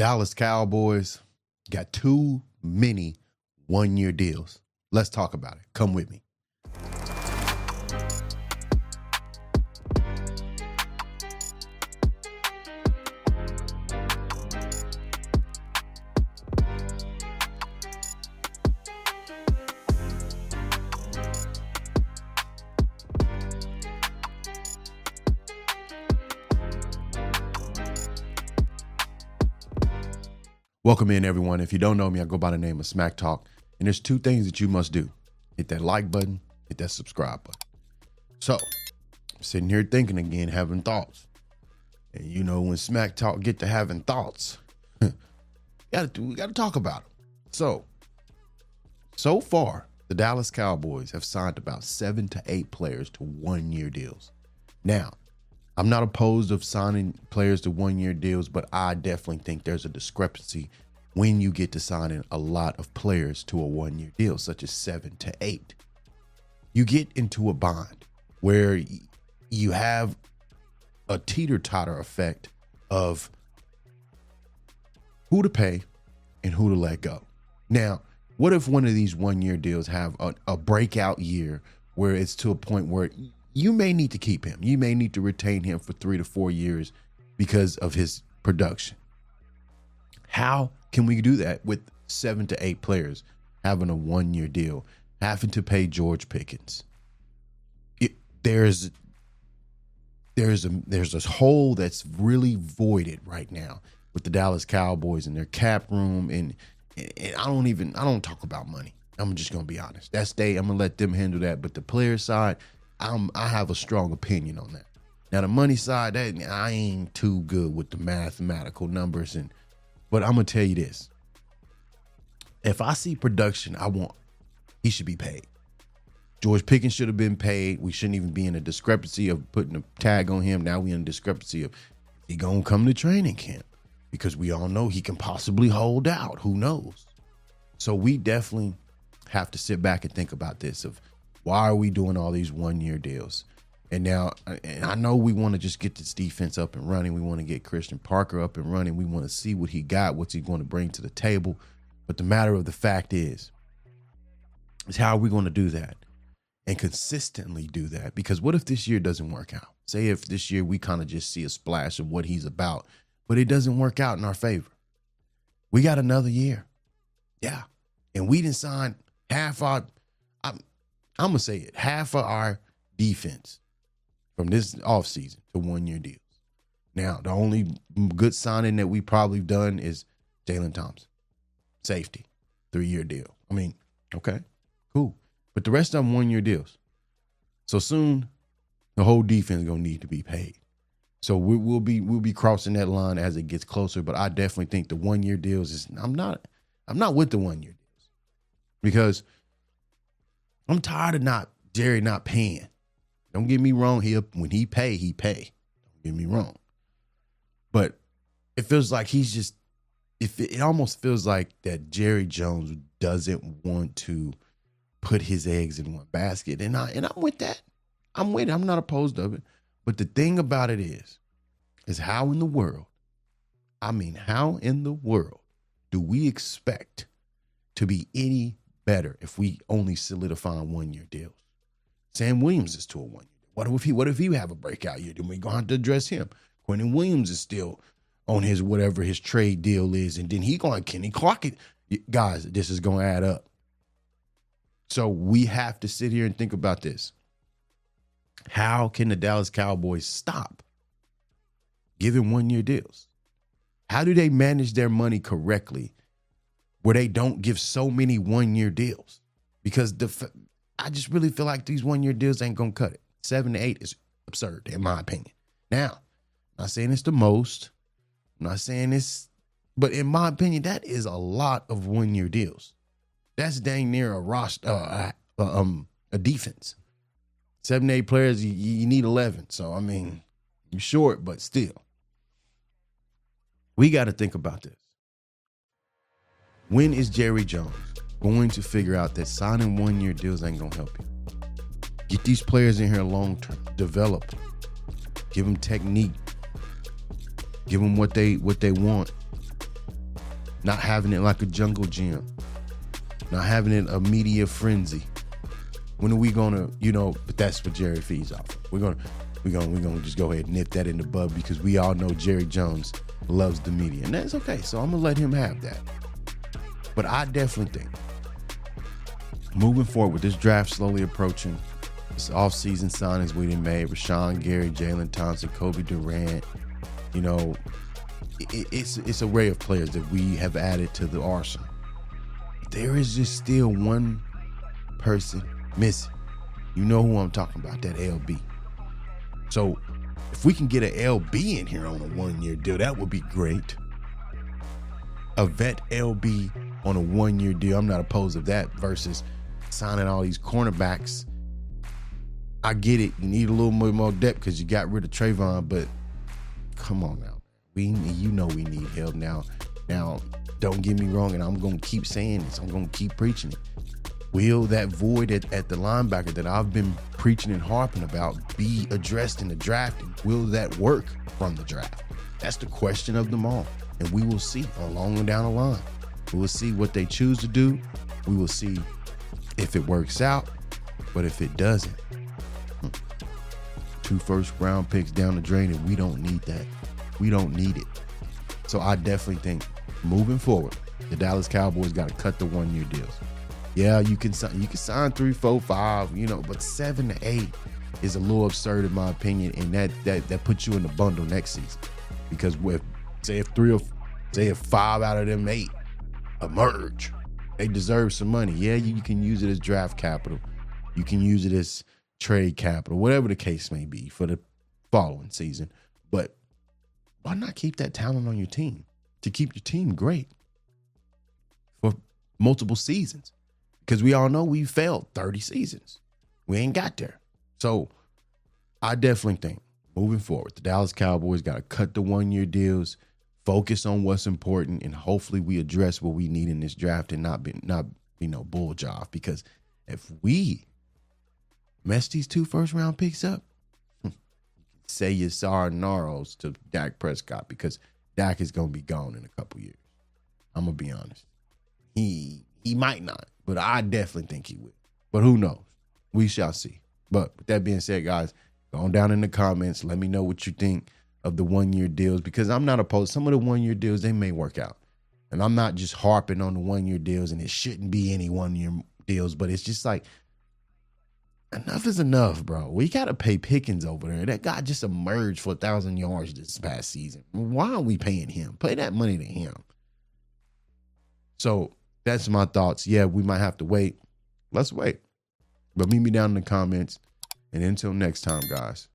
Dallas Cowboys got too many one-year deals. Let's talk about it. Come with me. Welcome in, everyone. If you don't know me, I go by the name of Smack Talk, and there's two things that you must do. Hit that like button, hit that subscribe button. So, I'm sitting here thinking again, having thoughts. And you know, when Smack Talk get to having thoughts, we got to talk about them. So far, the Dallas Cowboys have signed about 7 to 8 players to one-year deals. Now, I'm not opposed of signing players to one-year deals, but I definitely think there's a discrepancy when you get to signing a lot of players to a one-year deal, such as 7 to 8. You get into a bind where you have a teeter-totter effect of who to pay and who to let go. Now, what if one of these one-year deals have a breakout year where it's to a point where you may need to keep him. You may need to retain him for 3 to 4 years because of his production. How can we do that with 7 to 8 players having a one-year deal, having to pay George Pickens? There's this hole that's really voided right now with the Dallas Cowboys and their cap room, and I don't talk about money. I'm just gonna be honest. I'm gonna let them handle that. But the player side, I have a strong opinion on that. Now, the money side, I ain't too good with the mathematical numbers, but I'm gonna tell you this: if I see production, he should be paid. George Pickens should have been paid. We shouldn't even be in a discrepancy of putting a tag on him. Now we in a discrepancy of he gonna come to training camp, because we all know he can possibly hold out. Who knows? So we definitely have to sit back and think about this of, why are we doing all these one-year deals? And I know we want to just get this defense up and running. We want to get Christian Parker up and running. We want to see what he got, what's he going to bring to the table. But the matter of the fact is how are we going to do that and consistently do that? Because what if this year doesn't work out? Say if this year we kind of just see a splash of what he's about, but it doesn't work out in our favor. We got another year. Yeah. And we didn't sign half our I'm going to say it, half of our defense from this offseason to one-year deals. Now, the only good signing that we probably done is Jalen Thompson. Safety, 3-year deal. I mean, okay, cool. But the rest of them one-year deals. So soon, the whole defense is going to need to be paid. So we'll be crossing that line as it gets closer. But I definitely think the one-year deals is, I'm not with the one-year deals, because I'm tired of Jerry not paying. Don't get me wrong. When he pay. Don't get me wrong. But it feels like it almost feels like that Jerry Jones doesn't want to put his eggs in one basket. And I'm with that. I'm with it. I'm not opposed of it. But the thing about it is how in the world do we expect to be any better if we only solidify one-year deals? Sam Williams is to a one-year deal. What if he have a breakout year? Then we gonna have to address him. Quentin Williams is still on his whatever his trade deal is, and then can he clock it? Guys, this is gonna add up. So we have to sit here and think about this. How can the Dallas Cowboys stop giving one-year deals? How do they manage their money correctly where they don't give so many one-year deals? Because I just really feel like these one-year deals ain't going to cut it. 7 to 8 is absurd, in my opinion. Now, I'm not saying it's the most. I'm not saying this, but in my opinion, that is a lot of one-year deals. That's dang near a roster, a defense. 7 to 8 players, you need 11. So, I mean, you're short, but still. We got to think about this. When is Jerry Jones going to figure out that signing one-year deals ain't going to help you? Get these players in here long-term. Develop them. Give them technique. Give them what they want. not having it like a jungle gym, not having it a media frenzy. When are we gonna, but that's what Jerry feeds off. We're gonna just go ahead and nip that in the bud because we all know Jerry Jones loves the media. And that's okay. So I'm gonna let him have that. But I definitely think moving forward with this draft slowly approaching, this offseason signings we done made, Rashawn Gary, Jalen Thompson, Kobe Durant, it's an array of players that we have added to the arsenal. There is just still one person missing. You know who I'm talking about, that LB. So if we can get an LB in here on a 1-year deal, that would be great. A vet LB on a 1-year deal, I'm not opposed to that versus signing all these cornerbacks. I get it. You need a little bit more depth because you got rid of Trayvon, but come on now. We need help now. Now, don't get me wrong, and I'm going to keep saying this. I'm going to keep preaching it. Will that void at the linebacker that I've been preaching and harping about be addressed in the draft? And will that work from the draft? That's the question of them all. And we will see along down the line. We will see what they choose to do. We will see if it works out. But if it doesn't, 2 first-round picks down the drain, and we don't need that. We don't need it. So I definitely think moving forward, the Dallas Cowboys got to cut the 1-year deals. Yeah, you can sign 3, 4, 5, but 7 to 8 is a little absurd in my opinion, and that puts you in the bundle next season. Because if 5 out of them 8 emerge, they deserve some money. Yeah, you can use it as draft capital. You can use it as trade capital, whatever the case may be for the following season. But why not keep that talent on your team to keep your team great for multiple seasons? Because we all know we failed 30 seasons. We ain't got there. So I definitely think moving forward, the Dallas Cowboys got to cut the 1-year deals, focus on what's important, and hopefully we address what we need in this draft and not be no bull job. Because if we mess these 2 first-round picks up, say your sayonara's to Dak Prescott, because Dak is going to be gone in a couple years. I'm going to be honest. He might not, but I definitely think he will. But who knows? We shall see. But with that being said, guys, go on down in the comments. Let me know what you think of the 1-year deals, because I'm not opposed. Some of the 1-year deals, they may work out. And I'm not just harping on the 1-year deals, and it shouldn't be any 1-year deals, but it's just like, enough is enough, bro. We got to pay Pickens over there. That guy just emerged for 1,000 yards this past season. Why are we paying him? Pay that money to him. So that's my thoughts. Yeah, we might have to wait. Let's wait. But meet me down in the comments. And until next time, guys,